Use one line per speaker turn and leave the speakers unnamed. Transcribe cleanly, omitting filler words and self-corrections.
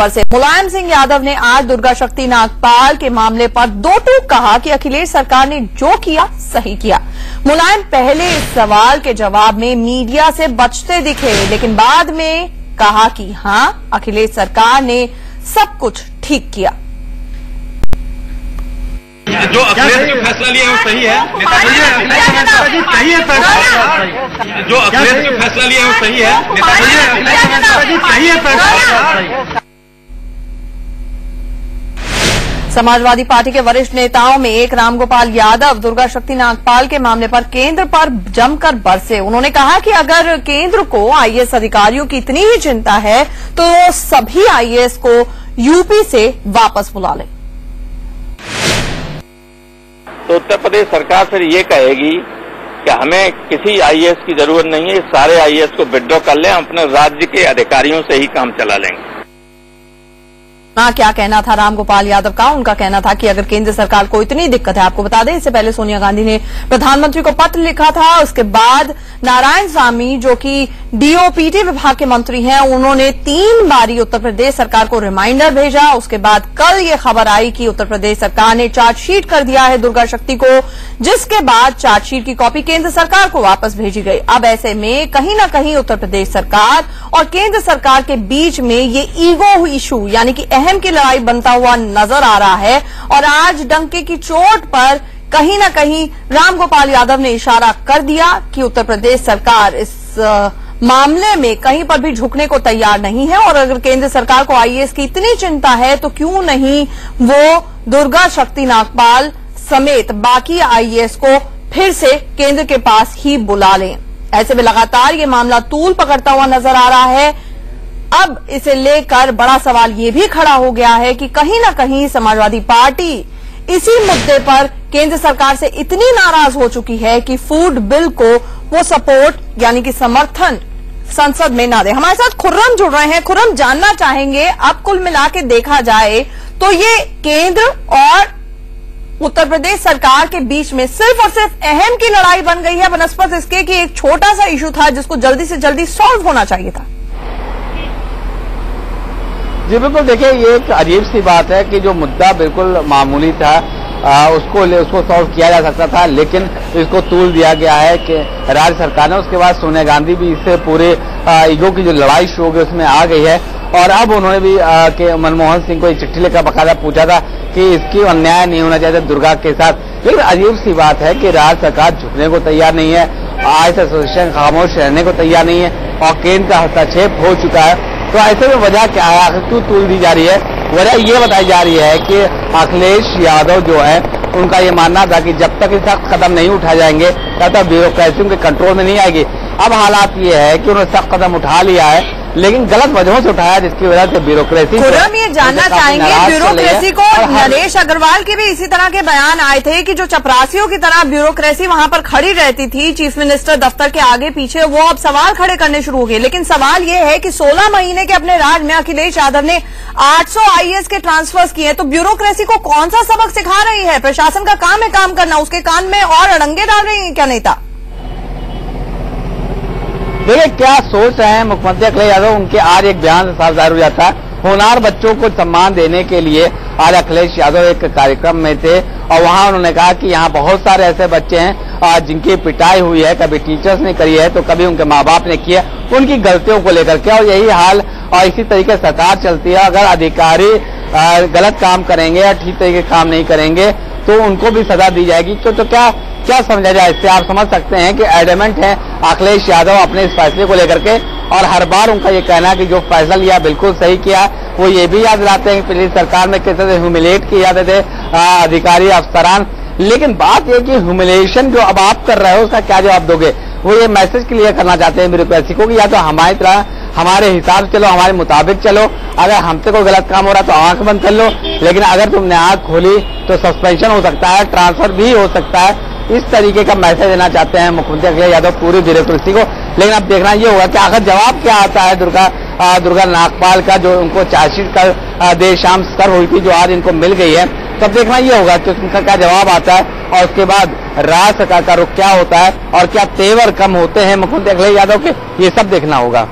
पर से मुलायम सिंह यादव ने आज दुर्गा शक्ति नागपाल के मामले पर दो टूक कहा कि अखिलेश सरकार ने जो किया सही किया। मुलायम पहले इस सवाल के जवाब में मीडिया से बचते दिखे, लेकिन बाद में कहा कि हां, अखिलेश सरकार ने सब कुछ ठीक किया।
जो अखिलेश जो फैसला लिया है वो सही है। जो अखिलेश जो फैसला लिया है वो सही है।
समाजवादी पार्टी के वरिष्ठ नेताओं में एक रामगोपाल यादव दुर्गा शक्ति नागपाल के मामले पर केंद्र पर जमकर बरसे। उन्होंने कहा कि अगर केंद्र को आईएएस अधिकारियों की इतनी ही चिंता है तो सभी आईएएस को यूपी से वापस बुला लें।
तो उत्तर प्रदेश सरकार फिर ये कहेगी कि हमें किसी आईएएस की जरूरत नहीं है, सारे आईएएस को विड्रॉ कर लें, हम अपने राज्य के अधिकारियों से ही काम चला लेंगे।
क्या कहना था रामगोपाल यादव का? उनका कहना था कि अगर केंद्र सरकार को इतनी दिक्कत है, आपको बता दें इससे पहले सोनिया गांधी ने प्रधानमंत्री को पत्र लिखा था। उसके बाद नारायण स्वामी जो कि डीओपीटी विभाग के मंत्री हैं, उन्होंने 3 बारी उत्तर प्रदेश सरकार को रिमाइंडर भेजा। उसके बाद कल ये खबर आई कि उत्तर प्रदेश सरकार ने चार्जशीट कर दिया है दुर्गा शक्ति को, जिसके बाद चार्जशीट की कॉपी केंद्र सरकार को वापस भेजी गई। अब ऐसे में कहीं न कहीं उत्तर प्रदेश सरकार और केंद्र सरकार के बीच में ये ईगो इशू यानी कि अहम की लड़ाई बनता हुआ नजर आ रहा है। और आज डंके की चोट पर कहीं न कहीं रामगोपाल यादव ने इशारा कर दिया कि उत्तर प्रदेश सरकार इस मामले में कहीं पर भी झुकने को तैयार नहीं है। और अगर केंद्र सरकार को आईएएस की इतनी चिंता है तो क्यों नहीं वो दुर्गा शक्ति नागपाल समेत बाकी आईएएस को फिर से केंद्र के पास ही बुला लें। ऐसे में लगातार ये मामला तूल पकड़ता हुआ नजर आ रहा है। अब इसे लेकर बड़ा सवाल ये भी खड़ा हो गया है कि कहीं न कहीं समाजवादी पार्टी इसी मुद्दे पर केंद्र सरकार से इतनी नाराज हो चुकी है कि फूड बिल को वो सपोर्ट यानी कि समर्थन संसद में ना दे। हमारे साथ खुर्रम जुड़ रहे हैं। खुर्रम, जानना चाहेंगे अब कुल मिला के देखा जाए तो ये केंद्र और उत्तर प्रदेश सरकार के बीच में सिर्फ और सिर्फ अहम की लड़ाई बन गई है बनस्पत इसके कि एक छोटा सा इशू था जिसको जल्दी से जल्दी सॉल्व होना चाहिए था।
जी बिल्कुल, देखिए ये एक अजीब सी बात है कि जो मुद्दा बिल्कुल मामूली था उसको सॉल्व किया जा सकता था, लेकिन इसको तूल दिया गया है कि राज्य सरकार ने। उसके बाद सोनिया गांधी भी इससे पूरे ईगो की जो लड़ाई शुरू हो गई उसमें आ गई है। और अब उन्होंने भी मनमोहन सिंह को एक चिट्ठी लेकर बकायदा पूछा था कि इसकी अन्याय नहीं होना चाहिए दुर्गा के साथ। लेकिन अजीब सी बात है कि राज्य सरकार झुकने को तैयार नहीं है, आईएएस एसोसिएशन खामोश रहने को तैयार नहीं है और केंद्र का हस्तक्षेप हो चुका है। तो ऐसे में वजह क्या है, आखिर क्यों तूल दी जा रही है? वजह ये बताई जा रही है कि अखिलेश यादव जो है उनका ये मानना था कि जब तक सख्त कदम नहीं उठाए जाएंगे तब तक ब्यूरोक्रेसी उनके कंट्रोल में नहीं आएगी। अब हालात ये है कि उन्होंने सख्त कदम उठा लिया है, लेकिन गलत वजहों से उठाया, जिसकी वजह से ब्यूरोक्रेसी।
खुर्रम, ये जानना चाहेंगे ब्यूरोक्रेसी को। नरेश अग्रवाल के भी इसी तरह के बयान आए थे कि जो चपरासियों की तरह ब्यूरोक्रेसी वहां पर खड़ी रहती थी चीफ मिनिस्टर दफ्तर के आगे पीछे, वो अब सवाल खड़े करने शुरू हो गए। लेकिन सवाल ये है कि 16 महीने के अपने राज में अखिलेश यादव ने 800 आईएएस के ट्रांसफर्स किए, तो ब्यूरोक्रेसी को कौन सा सबक सिखा रही है? प्रशासन का काम है काम करना, उसके कान में और अड़ंगे डाल रही है क्या नेता?
देखिए क्या सोच रहे हैं मुख्यमंत्री अखिलेश यादव, उनके आज एक बयान से साफ जाहिर हो जाता है। होनहार बच्चों को सम्मान देने के लिए आज अखिलेश यादव एक कार्यक्रम में थे और वहां उन्होंने कहा कि यहाँ बहुत सारे ऐसे बच्चे हैं जिनकी पिटाई हुई है, कभी टीचर्स ने करी है तो कभी उनके माँ बाप ने की है, उनकी गलतियों को लेकर के। और यही हाल और इसी तरीके से सरकार चलती है। अगर अधिकारी गलत काम करेंगे या ठीक तरीके काम नहीं करेंगे तो उनको भी सजा दी जाएगी। तो क्या समझा जाए इससे? आप समझ सकते हैं कि एडमेंट है अखिलेश यादव अपने इस फैसले को लेकर के, और हर बार उनका ये कहना है कि जो फैसला लिया बिल्कुल सही किया। वो ये भी याद दिलाते हैं कि पिछली सरकार में किस तरह से ह्यूमिलेट किए जाते थे अधिकारी अफसरान। लेकिन बात यह कि ह्यूमिलेशन जो अब आप कर रहे हो उसका क्या जवाब दोगे? वो ये मैसेज क्लियर करना चाहते हैं ब्यूरोक्रेसी को कि या तो हमारी तरह हमारे हिसाब से चलो, हमारे मुताबिक चलो, अगर हमसे कोई गलत काम हो रहा तो आंख बंद कर लो, लेकिन अगर तुमने आंख खोली तो सस्पेंशन हो सकता है, ट्रांसफर भी हो सकता है। इस तरीके का मैसेज देना चाहते हैं मुख्यमंत्री अखिलेश यादव पूरी ब्यूरोक्रेसी को। लेकिन अब देखना ये होगा कि आखिर जवाब क्या आता है दुर्गा नागपाल का, जो उनको चार्जशीट कल देर शाम कर हुई थी, जो आज इनको मिल गई है। तब देखना ये होगा कि उनका क्या जवाब आता है और उसके बाद राज्य सरकार का रुख क्या होता है और क्या तेवर कम होते हैं मुख्यमंत्री अखिलेश यादव के, ये सब देखना होगा।